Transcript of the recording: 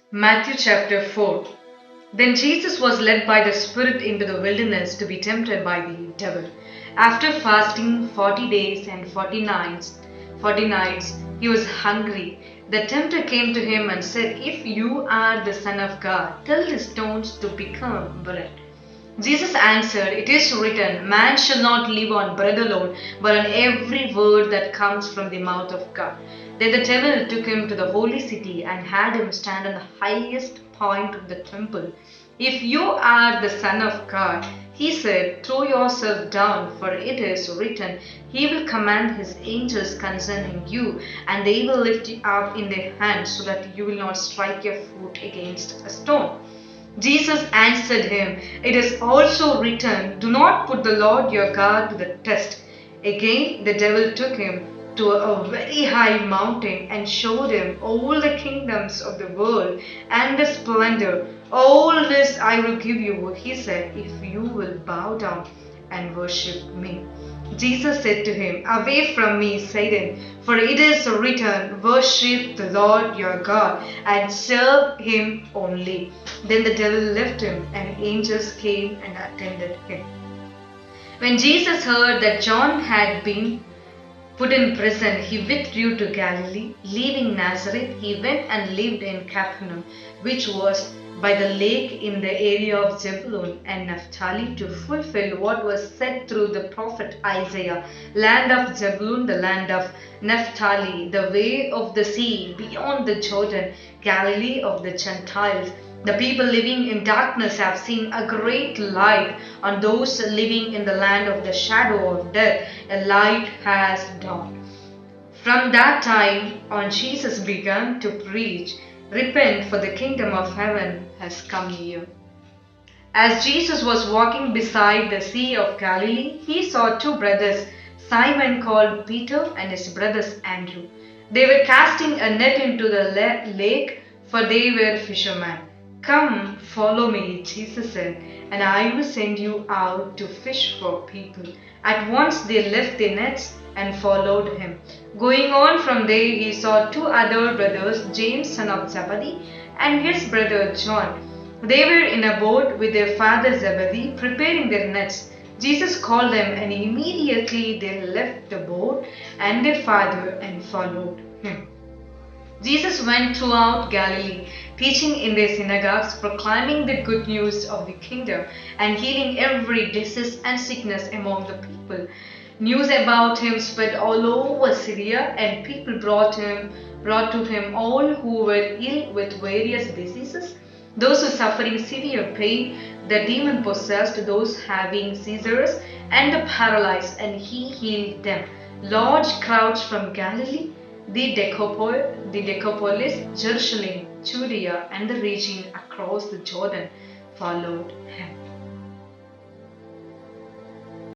Matthew chapter 4. Then Jesus was led by the Spirit into the wilderness to be tempted by the devil. After fasting 40 days and 40 nights, he was hungry. The tempter came to him and said, "If you are the Son of God, tell the stones to become bread." Jesus answered, "It is written, man shall not live on bread alone, but on every word that comes from the mouth of God." Then the devil took him to the holy city and had him stand on the highest point of the temple. "If you are the Son of God," he said, "throw yourself down, for it is written, He will command His angels concerning you, and they will lift you up in their hands so that you will not strike your foot against a stone." Jesus answered him, "It is also written, do not put the Lord your God to the test." Again the devil took him to a very high mountain and showed him all the kingdoms of the world and the splendor. "All this I will give you," he said, "if you will bow down and worship me." Jesus said to him, "Away from me, Satan, for it is written, worship the Lord your God and serve him only." Then the devil left him, and angels came and attended him. When Jesus heard that John had been put in prison, he withdrew to Galilee. Leaving Nazareth, he went and lived in Capernaum, which was by the lake in the area of Zebulun and Naphtali, to fulfill what was said through the prophet Isaiah. "Land of Zebulun, the land of Naphtali, the way of the sea beyond the Jordan, Galilee of the Gentiles. The people living in darkness have seen a great light. On those living in the land of the shadow of death, a light has dawned." From that time on, Jesus began to preach, "Repent, for the kingdom of heaven has come near." As Jesus was walking beside the Sea of Galilee, he saw two brothers, Simon called Peter and his brother Andrew. They were casting a net into the lake, for they were fishermen. "Come, follow me," Jesus said, "and I will send you out to fish for people." At once they left their nets and followed him. Going on from there, he saw two other brothers, James son of Zebedee and his brother John. They were in a boat with their father Zebedee, preparing their nets. Jesus called them, and immediately they left the boat and their father and followed him. Jesus went throughout Galilee, teaching in their synagogues, proclaiming the good news of the kingdom, and healing every disease and sickness among the people. News about him spread all over Syria, and people brought to him all who were ill with various diseases, those who suffering severe pain, the demon possessed, those having seizures, and the paralyzed, and he healed them. Large crowds from Galilee, the Decapolis, Jerusalem, Judea, and the region across the Jordan followed him.